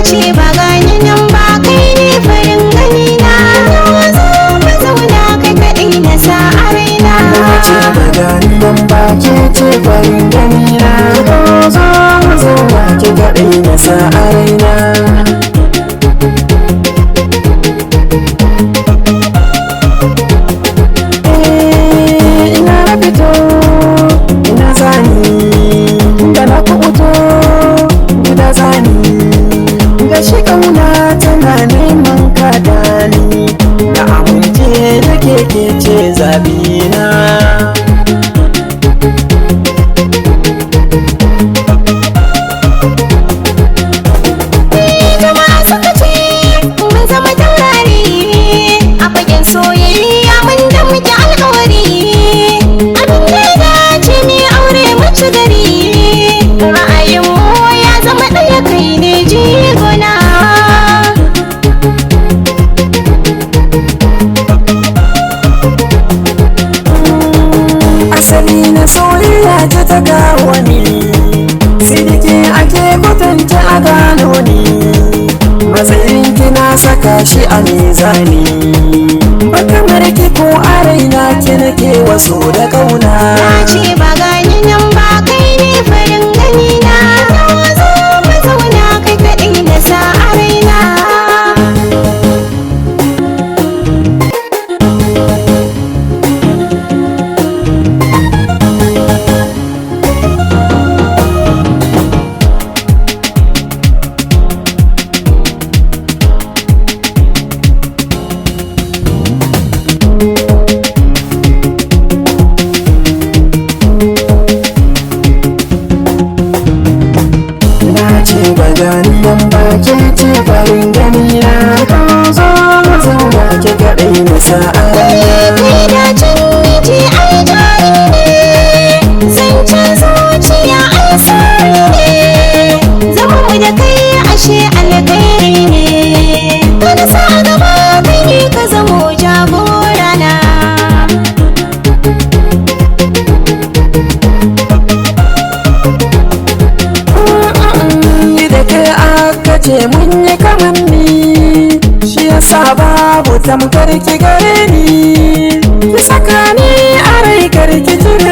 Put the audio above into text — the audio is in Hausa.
ce ba gani nan ba kai ne farin gani na zo mu zauna kai kaɗai na sa a raina. Na ce ba gani nan ba ke ce farin gani na zo mu zauna kai kaɗai na sa a raina. Shi ƙauna tana neman kada ni na amince da keke ce zabina. Jama'a suka ce mun zama taurari a fagen soyayya mun da muke alƙawari. Abin da ya dace ne aure mu ci gari, ra'ayinmu ya zama ɗaya kai ne jigona. Asali na soyayya ta ta gawo ni, sidike ake kwatanta a gano ni, matsayin kina saka shi a mizani, ba kamar ki ko a raina ki nake waso da ƙauna. Na ce ba gani nan ba kai ne farin gani na zo mu zauna kai kaɗai na sa a raina. Ba gani nan ba ke ce farin gani na zo mu zauna ke kaɗai na sa a raina. Kai da can miji ai jari ne, zancen zuciya ai sirri ne, zaman mu da kai ashe alkhairi ne, kada sa a gaba kai ne ka zamo jagorana. Ce mun yi kamanni, shi yasa babu tamkar ki gare ni, ki saka ni a rai kar ki jire